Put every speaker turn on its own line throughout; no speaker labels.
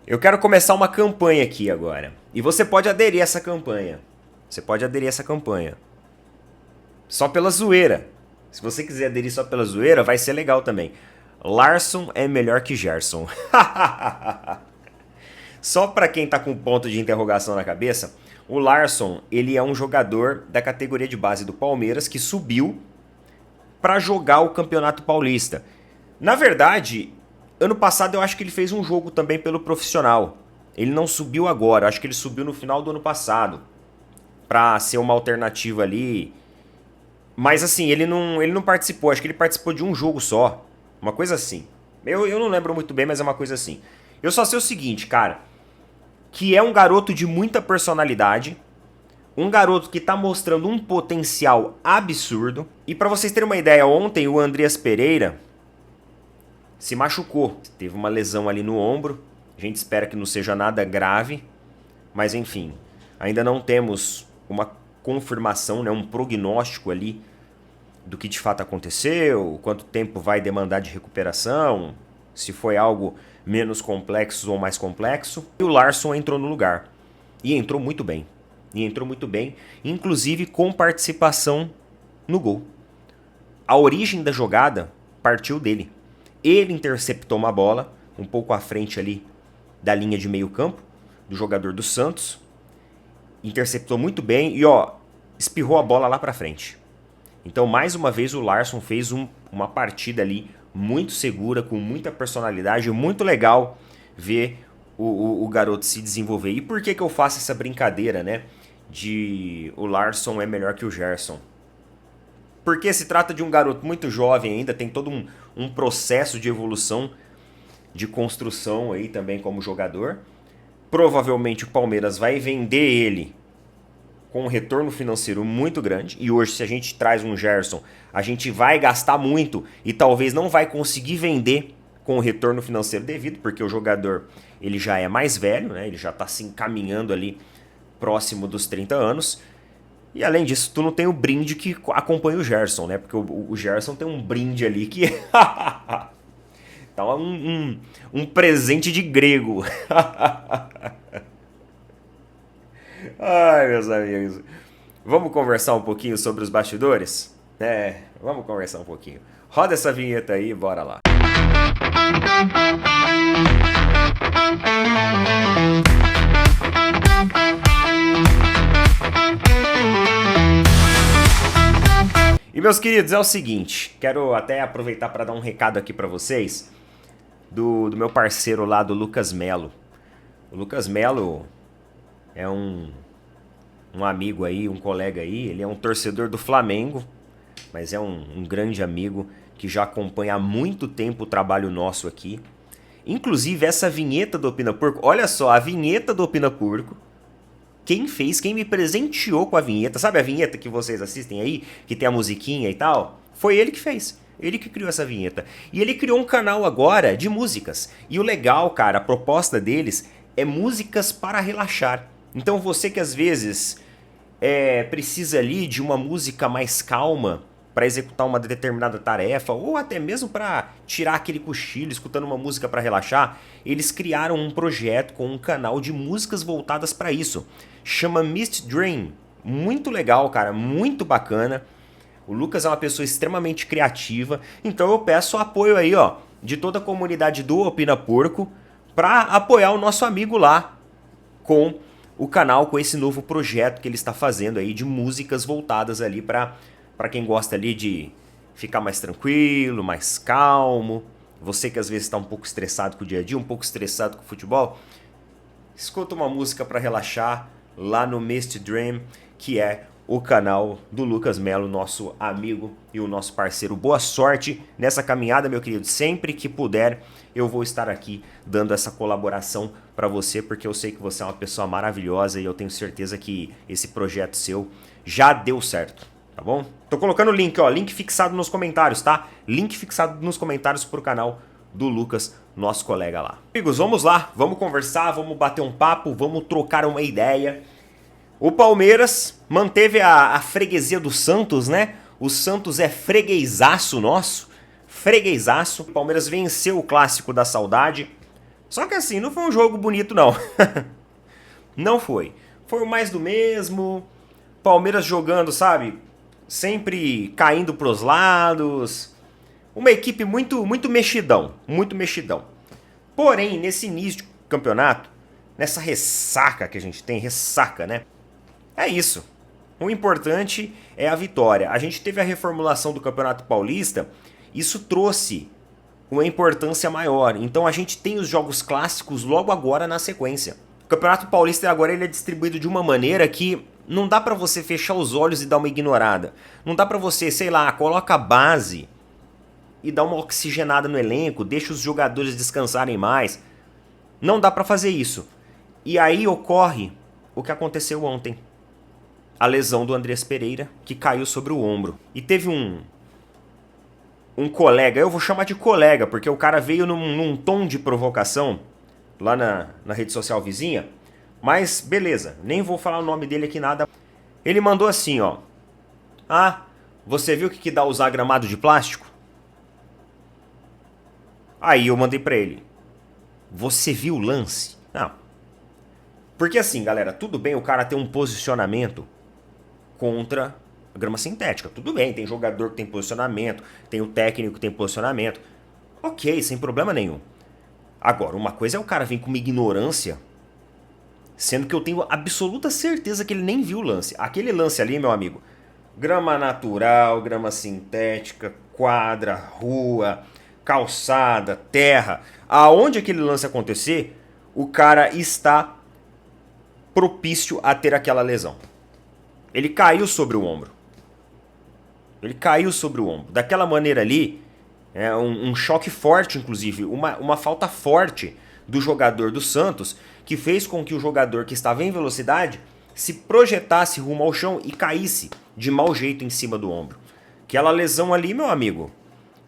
Eu quero começar uma campanha aqui agora. E você pode aderir a essa campanha. Você pode aderir a essa campanha. Só pela zoeira. Se você quiser aderir só pela zoeira, vai ser legal também. Larsson é melhor que Gerson. Só pra quem tá com ponto de interrogação na cabeça, o Larsson, ele é um jogador da categoria de base do Palmeiras que subiu pra jogar o Campeonato Paulista. Na verdade, ano passado eu acho que ele fez um jogo também pelo profissional. Ele não subiu agora, eu acho que ele subiu no final do ano passado. Pra ser uma alternativa ali. Mas assim, ele não participou, acho que ele participou de um jogo só. Uma coisa assim. Eu não lembro muito bem, mas é uma coisa assim. Eu só sei o seguinte, cara. Que é um garoto de muita personalidade. Um garoto que tá mostrando um potencial absurdo. E pra vocês terem uma ideia, ontem o Andreas Pereira se machucou. Teve uma lesão ali no ombro. A gente espera que não seja nada grave. Mas enfim, ainda não temos uma confirmação, né, um prognóstico ali do que de fato aconteceu, quanto tempo vai demandar de recuperação, se foi algo menos complexo ou mais complexo. E o Larsson entrou no lugar. E entrou muito bem. Inclusive com participação no gol. A origem da jogada partiu dele. Ele interceptou uma bola um pouco à frente ali da linha de meio campo do jogador do Santos. Interceptou muito bem e espirrou a bola lá pra frente. Então, mais uma vez, o Larsson fez uma partida ali muito segura, com muita personalidade, muito legal ver o garoto se desenvolver. E por que eu faço essa brincadeira, né? De o Larsson é melhor que o Gerson? Porque se trata de um garoto muito jovem ainda, tem todo um processo de evolução, de construção aí também como jogador. Provavelmente o Palmeiras vai vender ele com um retorno financeiro muito grande. E hoje, se a gente traz um Gerson, a gente vai gastar muito e talvez não vai conseguir vender com o retorno financeiro devido, porque o jogador ele já é mais velho, né? Ele já está se encaminhando ali próximo dos 30 anos. E além disso, tu não tem o brinde que acompanha o Gerson, né? Porque o Gerson tem um brinde ali que... tá um presente de grego. Ai, meus amigos. Vamos conversar um pouquinho sobre os bastidores? Vamos conversar um pouquinho. Roda essa vinheta aí e bora lá. E meus queridos, é o seguinte, quero até aproveitar para dar um recado aqui para vocês do meu parceiro lá, do Lucas Melo. O Lucas Melo é um amigo aí, um colega aí, ele é um torcedor do Flamengo, mas é um grande amigo que já acompanha há muito tempo o trabalho nosso aqui. Inclusive essa vinheta do Opina Porco, olha só, a vinheta do Opina Porco, quem me presenteou com a vinheta, sabe a vinheta que vocês assistem aí, que tem a musiquinha e tal? Foi ele que fez. Ele que criou essa vinheta. E ele criou um canal agora de músicas. E o legal, cara, a proposta deles é músicas para relaxar. Então você que às vezes precisa ali de uma música mais calma para executar uma determinada tarefa, ou até mesmo para tirar aquele cochilo escutando uma música para relaxar, eles criaram um projeto com um canal de músicas voltadas para isso. Chama Mist Dream. Muito legal, cara, muito bacana. O Lucas é uma pessoa extremamente criativa, então eu peço o apoio aí, de toda a comunidade do Opina Porco para apoiar o nosso amigo lá com o canal, com esse novo projeto que ele está fazendo aí de músicas voltadas ali para quem gosta ali de ficar mais tranquilo, mais calmo. Você que às vezes está um pouco estressado com o dia a dia, um pouco estressado com o futebol, escuta uma música para relaxar lá no Mist Dream, que é o canal do Lucas Melo, nosso amigo e o nosso parceiro. Boa sorte nessa caminhada, meu querido. Sempre que puder, eu vou estar aqui dando essa colaboração para você, porque eu sei que você é uma pessoa maravilhosa e eu tenho certeza que esse projeto seu já deu certo, tá bom? Tô colocando o link, link fixado nos comentários, tá? Link fixado nos comentários pro canal do Lucas, nosso colega lá. Amigos, vamos lá, vamos conversar, vamos bater um papo, vamos trocar uma ideia. O Palmeiras manteve a freguesia do Santos, né? O Santos é freguesaço nosso. Freguesaço. O Palmeiras venceu o Clássico da Saudade Só que assim, não foi um jogo bonito não. Não foi. Foi o mais do mesmo. Palmeiras jogando, sabe? Sempre caindo pros lados. Uma equipe muito mexidão. Muito mexidão. Porém, nesse início de campeonato, nessa ressaca que a gente tem, ressaca, né? É isso. O importante é a vitória. A gente teve a reformulação do Campeonato Paulista. Isso trouxe uma importância maior. Então a gente tem os jogos clássicos logo agora na sequência. O Campeonato Paulista agora ele é distribuído de uma maneira que não dá pra você fechar os olhos e dar uma ignorada. Não dá pra você, sei lá, coloca a base e dá uma oxigenada no elenco, deixa os jogadores descansarem mais. Não dá pra fazer isso. E aí ocorre o que aconteceu ontem. A lesão do Andrés Pereira, que caiu sobre o ombro. E teve um colega, eu vou chamar de colega, porque o cara veio num tom de provocação lá na rede social vizinha, mas beleza, nem vou falar o nome dele aqui nada. Ele mandou assim, ó: ah, você viu o que dá usar gramado de plástico? Aí eu mandei pra ele: você viu o lance? Não. Porque assim, galera, tudo bem o cara ter um posicionamento contra a grama sintética. Tudo bem, tem jogador que tem posicionamento, tem o técnico que tem posicionamento. Ok, sem problema nenhum. Agora, uma coisa é o cara vir com uma ignorância, sendo que eu tenho absoluta certeza que ele nem viu o lance. Aquele lance ali, meu amigo, grama natural, grama sintética, quadra, rua, calçada, terra, aonde aquele lance acontecer, o cara está propício a ter aquela lesão. Ele caiu sobre o ombro. Ele caiu sobre o ombro. Daquela maneira ali, um choque forte, inclusive, uma falta forte do jogador do Santos, que fez com que o jogador que estava em velocidade se projetasse rumo ao chão e caísse de mau jeito em cima do ombro. Aquela lesão ali, meu amigo,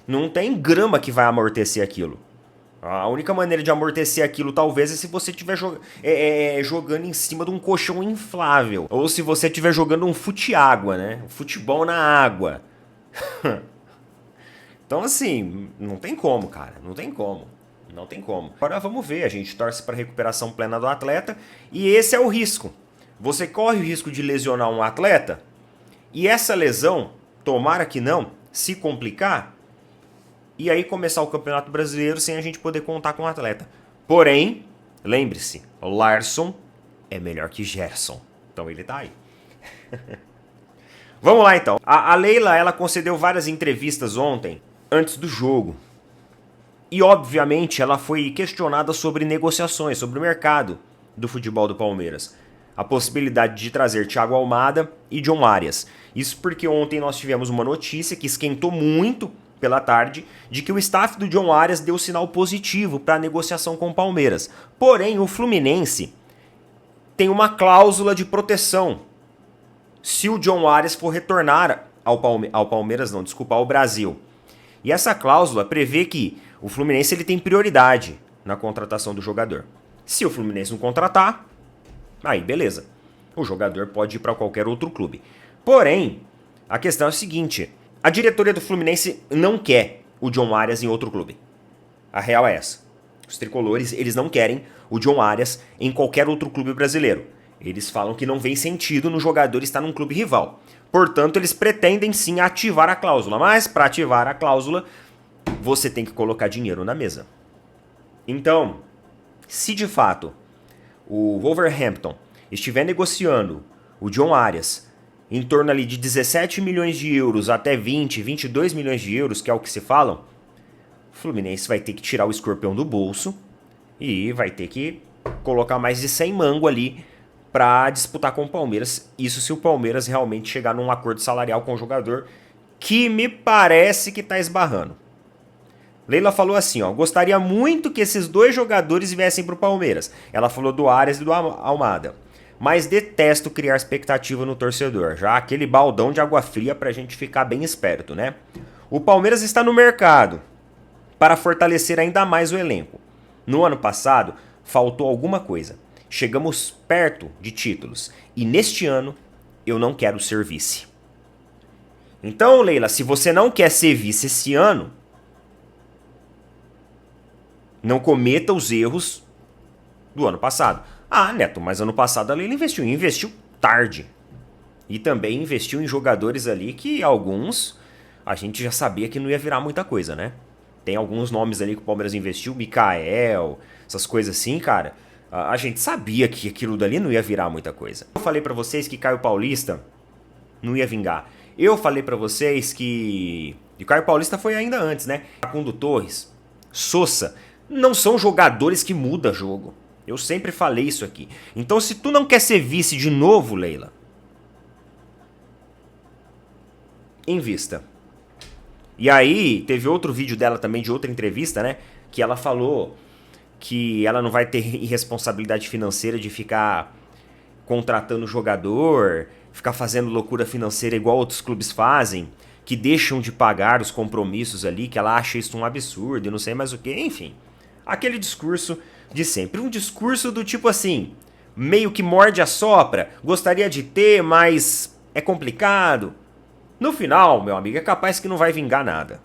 não tem grama que vai amortecer aquilo. A única maneira de amortecer aquilo talvez é se você estiver jogando em cima de um colchão inflável. Ou se você estiver jogando um fute-água, né? Futebol na água. Então assim, não tem como, cara. Não tem como. Não tem como. Agora vamos ver. A gente torce para a recuperação plena do atleta. E esse é o risco. Você corre o risco de lesionar um atleta. E essa lesão, tomara que não, se complicar, e aí começar o Campeonato Brasileiro sem a gente poder contar com o atleta. Porém, lembre-se, Larson é melhor que Gerson. Então ele tá aí. Vamos lá então. A Leila, ela concedeu várias entrevistas ontem, antes do jogo. E obviamente ela foi questionada sobre negociações, sobre o mercado do futebol do Palmeiras. A possibilidade de trazer Thiago Almada e John Arias. Isso porque ontem nós tivemos uma notícia que esquentou muito pela tarde, de que o staff do John Arias deu sinal positivo para a negociação com o Palmeiras. Porém, o Fluminense tem uma cláusula de proteção. Se o John Arias for retornar ao Palmeiras, não, desculpa, ao Brasil. E essa cláusula prevê que o Fluminense ele tem prioridade na contratação do jogador. Se o Fluminense não contratar, aí beleza. O jogador pode ir para qualquer outro clube. Porém, a questão é a seguinte: a diretoria do Fluminense não quer o John Arias em outro clube. A real é essa. Os tricolores, eles não querem o John Arias em qualquer outro clube brasileiro. Eles falam que não vem sentido no jogador estar num clube rival. Portanto, eles pretendem sim ativar a cláusula. Mas para ativar a cláusula, você tem que colocar dinheiro na mesa. Então, se de fato o Wolverhampton estiver negociando o John Arias em torno ali de 17 milhões de euros até 20, 22 milhões de euros, que é o que se falam, o Fluminense vai ter que tirar o escorpião do bolso e vai ter que colocar mais de 100 mango ali para disputar com o Palmeiras. Isso se o Palmeiras realmente chegar num acordo salarial com o jogador, que me parece que tá esbarrando. Leila falou assim, ó: gostaria muito que esses dois jogadores viessem pro Palmeiras. Ela falou do Arias e do Almada. Mas detesto criar expectativa no torcedor, já aquele baldão de água fria pra gente ficar bem esperto, né? O Palmeiras está no mercado para fortalecer ainda mais o elenco. No ano passado, faltou alguma coisa. Chegamos perto de títulos. E neste ano, eu não quero ser vice. Então, Leila, se você não quer ser vice esse ano, Não cometa os erros do ano passado. Ah, Neto, mas ano passado a Leila investiu tarde. E também investiu em jogadores ali que alguns a gente já sabia que não ia virar muita coisa, né? Tem alguns nomes ali que o Palmeiras investiu, Mikael, essas coisas assim, cara. A gente sabia que aquilo dali não ia virar muita coisa. Eu falei pra vocês que Caio Paulista não ia vingar. Eu falei pra vocês que... E Caio Paulista foi ainda antes, né? Facundo Torres, Sousa, não são jogadores que mudam jogo. Eu sempre falei isso aqui. Então se tu não quer ser vice de novo, Leila, invista. E aí, teve outro vídeo dela também, de outra entrevista, né? Que ela falou que ela não vai ter irresponsabilidade financeira de ficar contratando jogador, ficar fazendo loucura financeira igual outros clubes fazem, que deixam de pagar os compromissos ali, que ela acha isso um absurdo e não sei mais o que, enfim. Aquele discurso de sempre. Um discurso do tipo assim, meio que morde a sopra, gostaria de ter, mas é complicado. No final, meu amigo, é capaz que não vai vingar nada.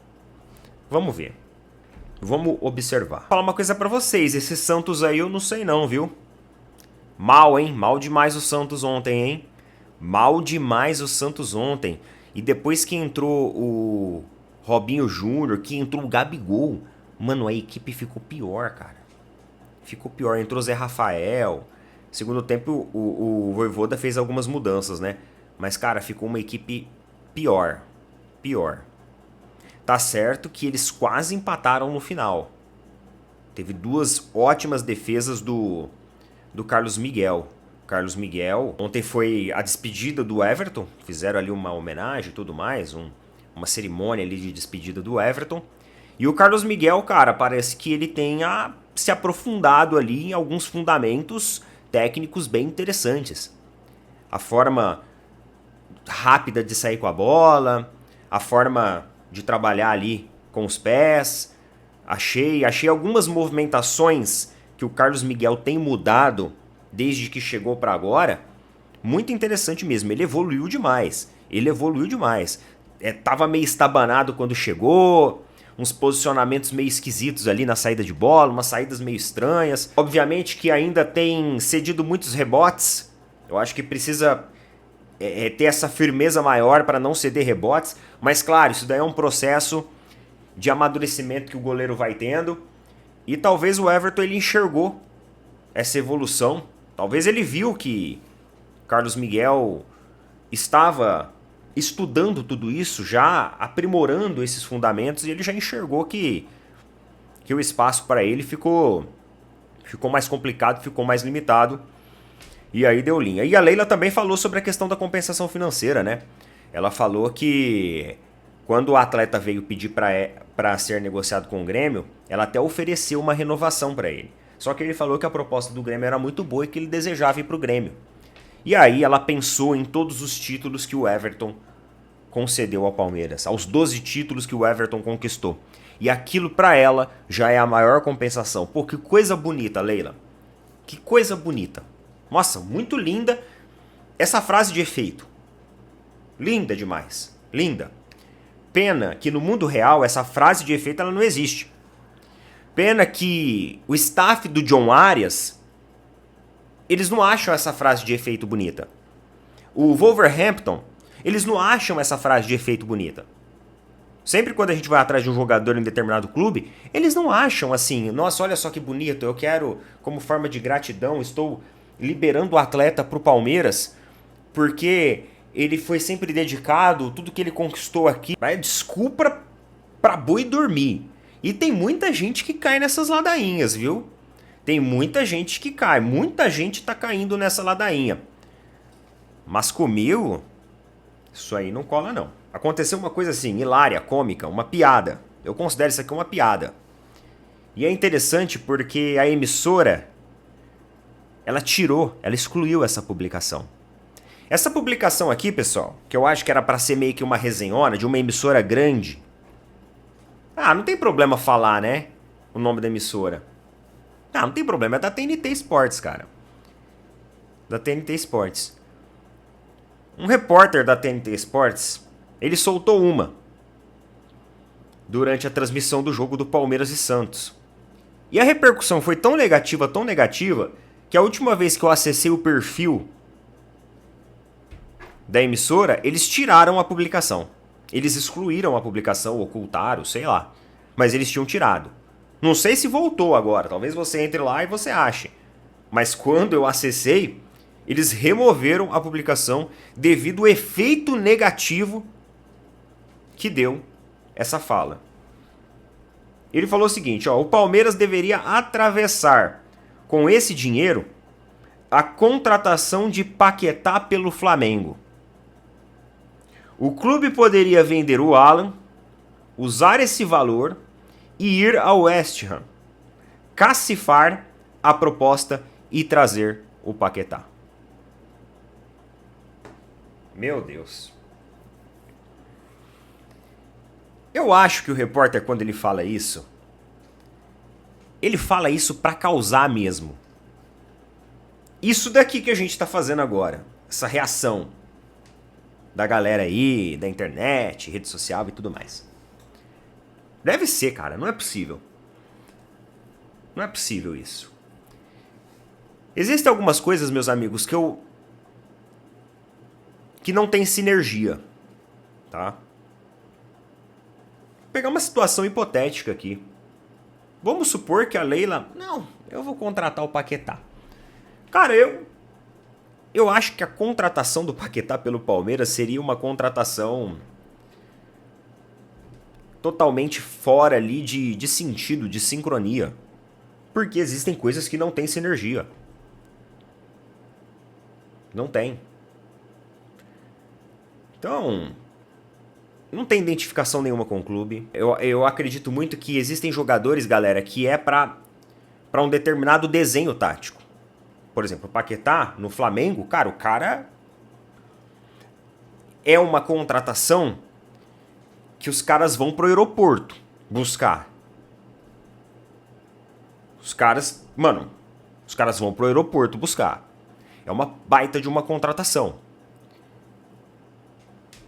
Vamos ver. Vamos observar. Vou falar uma coisa pra vocês, esse Santos aí eu não sei não, viu? Mal, hein? Mal demais o Santos ontem, hein? Mal demais o Santos ontem. E depois que entrou o Robinho Júnior, que entrou o Gabigol, mano, a equipe ficou pior, cara. Ficou pior. Entrou Zé Rafael. Segundo tempo, o Vojvoda fez algumas mudanças, né? Mas, cara, ficou uma equipe pior. Pior. Tá certo que eles quase empataram no final. Teve duas ótimas defesas do Carlos Miguel. Carlos Miguel, ontem foi a despedida do Everton. Fizeram ali uma homenagem e tudo mais. Uma cerimônia ali de despedida do Everton. E o Carlos Miguel, cara, parece que ele tenha se aprofundado ali em alguns fundamentos técnicos bem interessantes. A forma rápida de sair com a bola, a forma de trabalhar ali com os pés. Achei algumas movimentações que o Carlos Miguel tem mudado desde que chegou para agora, muito interessante mesmo. Ele evoluiu demais. Tava meio estabanado quando chegou, uns posicionamentos meio esquisitos ali na saída de bola, umas saídas meio estranhas. Obviamente que ainda tem cedido muitos rebotes. Eu acho que precisa ter essa firmeza maior para não ceder rebotes. Mas claro, isso daí é um processo de amadurecimento que o goleiro vai tendo. E talvez o Everton ele enxergou essa evolução. Talvez ele viu que Carlos Miguel estava estudando tudo isso, já aprimorando esses fundamentos, e ele já enxergou que o espaço para ele ficou mais complicado, ficou mais limitado. E aí deu linha. E a Leila também falou sobre a questão da compensação financeira, né? Ela falou que quando o atleta veio pedir para ser negociado com o Grêmio, ela até ofereceu uma renovação para ele. Só que ele falou que a proposta do Grêmio era muito boa e que ele desejava ir para o Grêmio. E aí ela pensou em todos os títulos que o Everton concedeu ao Palmeiras, aos 12 títulos que o Everton conquistou. E aquilo para ela já é a maior compensação. Pô, que coisa bonita, Leila. Que coisa bonita. Nossa, muito linda essa frase de efeito. Linda demais. Linda. Pena que no mundo real essa frase de efeito ela não existe. Pena que o staff do John Arias, eles não acham essa frase de efeito bonita. O Wolverhampton, eles não acham essa frase de efeito bonita. Sempre quando a gente vai atrás de um jogador em determinado clube, eles não acham assim, nossa, olha só que bonito, eu quero, como forma de gratidão, estou liberando o atleta pro Palmeiras, porque ele foi sempre dedicado, tudo que ele conquistou aqui. Mas desculpa pra boi dormir. E tem muita gente que cai nessas ladainhas, viu? Tem muita gente que cai. Muita gente tá caindo nessa ladainha. Mas comigo, isso aí não cola não. Aconteceu uma coisa assim, hilária, cômica, uma piada. Eu considero isso aqui uma piada. E é interessante porque a emissora, ela excluiu essa publicação. Essa publicação aqui, pessoal, que eu acho que era pra ser meio que uma resenhona de uma emissora grande. Ah, não tem problema falar, né? O nome da emissora. Ah, não tem problema, é da TNT Sports, cara. Da TNT Sports. Um repórter da TNT Sports, ele soltou uma durante a transmissão do jogo do Palmeiras e Santos. E a repercussão foi tão negativa, que a última vez que eu acessei o perfil da emissora, eles tiraram a publicação. Eles excluíram a publicação, ocultaram, sei lá. Mas eles tinham tirado. Não sei se voltou agora, talvez você entre lá e você ache. Mas quando eu acessei, eles removeram a publicação devido ao efeito negativo que deu essa fala. Ele falou o seguinte, ó, o Palmeiras deveria atravessar com esse dinheiro a contratação de Paquetá pelo Flamengo. O clube poderia vender o Alan, usar esse valor e ir ao West Ham, cacifar a proposta e trazer o Paquetá. Meu Deus. Eu acho que o repórter, quando ele fala isso pra causar mesmo. Isso daqui que a gente tá fazendo agora, essa reação da galera aí, da internet, rede social e tudo mais. Deve ser, cara, não é possível. Não é possível isso. Existem algumas coisas, meus amigos, que não tem sinergia, tá? Vou pegar uma situação hipotética aqui. Vamos supor que a Leila... Não, eu vou contratar o Paquetá. Cara, eu acho que a contratação do Paquetá pelo Palmeiras seria uma contratação totalmente fora ali de sentido, de sincronia. Porque existem coisas que não têm sinergia. Não tem. Então, não tem identificação nenhuma com o clube. Eu acredito muito que existem jogadores, galera, que é pra um determinado desenho tático. Por exemplo, o Paquetá, no Flamengo, cara, o cara é uma contratação que os caras vão pro aeroporto buscar. Os caras vão pro aeroporto buscar. É uma baita de uma contratação.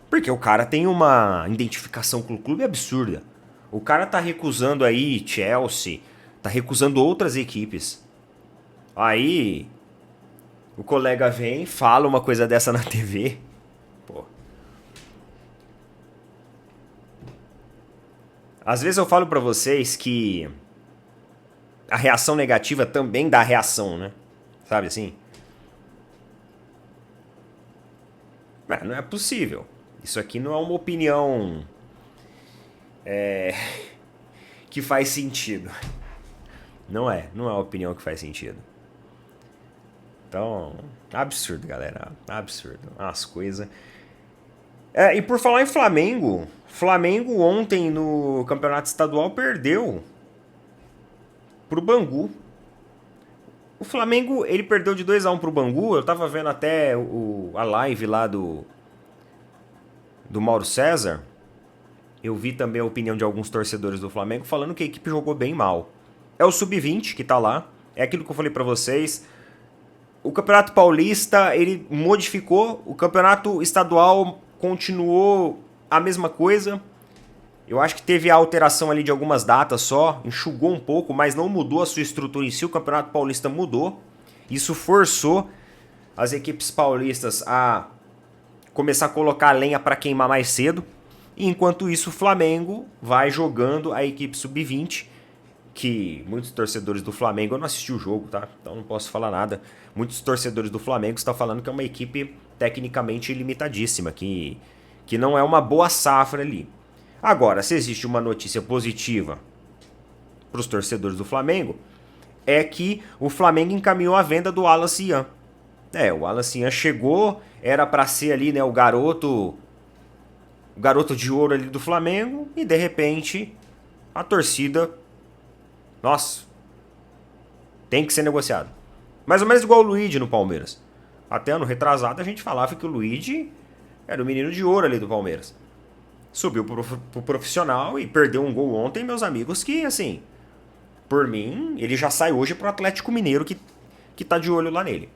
Porque o cara tem uma identificação com o clube absurda. O cara tá recusando aí Chelsea, tá recusando outras equipes. Aí o colega vem, fala uma coisa dessa na TV. Pô. Às vezes eu falo pra vocês que a reação negativa também dá reação, né? Sabe assim? Mas não é possível. Isso aqui não é uma opinião que faz sentido. Não é uma opinião que faz sentido. Então, absurdo, galera. Absurdo. As coisas. E por falar em Flamengo, Flamengo ontem no Campeonato Estadual perdeu pro Bangu. O Flamengo, ele perdeu de 2-1 pro Bangu. Eu tava vendo até a live lá do Mauro César. Eu vi também a opinião de alguns torcedores do Flamengo falando que a equipe jogou bem mal. É o Sub-20 que tá lá. É aquilo que eu falei pra vocês. O Campeonato Paulista, ele modificou. O Campeonato Estadual continuou a mesma coisa. Eu acho que teve a alteração ali de algumas datas só. Enxugou um pouco, mas não mudou a sua estrutura em si. O Campeonato Paulista mudou. Isso forçou as equipes paulistas a começar a colocar a lenha para queimar mais cedo. E enquanto isso, o Flamengo vai jogando a equipe Sub-20, que muitos torcedores do Flamengo... Eu não assisti o jogo, tá? Então não posso falar nada. Muitos torcedores do Flamengo estão falando que é uma equipe tecnicamente limitadíssima, que não é uma boa safra ali. Agora, se existe uma notícia positiva para os torcedores do Flamengo, é que o Flamengo encaminhou a venda do Wallace Ian. O Wallace Ian chegou, era para ser ali, né, o garoto de ouro ali do Flamengo, e de repente a torcida, nossa, tem que ser negociado. Mais ou menos igual o Luigi no Palmeiras. Até ano retrasado a gente falava que o Luigi era o menino de ouro ali do Palmeiras. Subiu pro profissional e perdeu um gol ontem, meus amigos, que assim, por mim, ele já sai hoje pro Atlético Mineiro que tá de olho lá nele.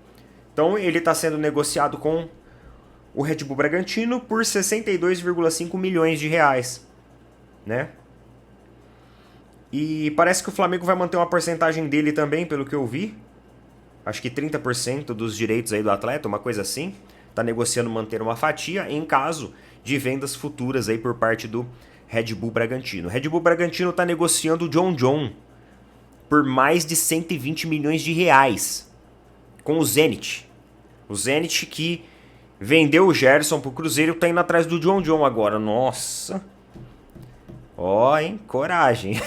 Então ele tá sendo negociado com o Red Bull Bragantino por 62,5 milhões de reais, né? E parece que o Flamengo vai manter uma porcentagem dele também, pelo que eu vi. Acho que 30% dos direitos aí do atleta, uma coisa assim. Tá negociando manter uma fatia em caso de vendas futuras aí por parte do Red Bull Bragantino. O Red Bull Bragantino tá negociando o John por mais de 120 milhões de reais com o Zenit. O Zenit que vendeu o Gerson pro Cruzeiro, tá indo atrás do John agora. Nossa. Ó, hein? Coragem.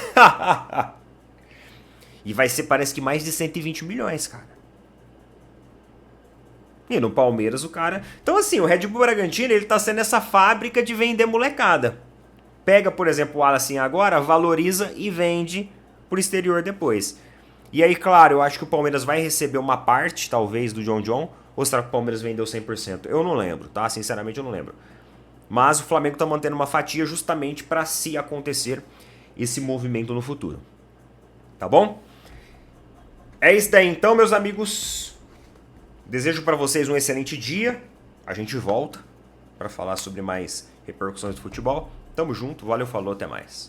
E vai ser, parece que mais de 120 milhões, cara. E no Palmeiras o cara... Então assim, o Red Bull Bragantino, ele tá sendo essa fábrica de vender molecada. Pega, por exemplo, o Alassin agora, valoriza e vende pro exterior depois. E aí, claro, eu acho que o Palmeiras vai receber uma parte, talvez, do John. Ou será que o Palmeiras vendeu 100%? Eu não lembro, tá? Sinceramente, eu não lembro. Mas o Flamengo tá mantendo uma fatia justamente para se acontecer esse movimento no futuro. Tá bom? É isso daí então, meus amigos. Desejo para vocês um excelente dia. A gente volta para falar sobre mais repercussões do futebol. Tamo junto, valeu, falou, até mais.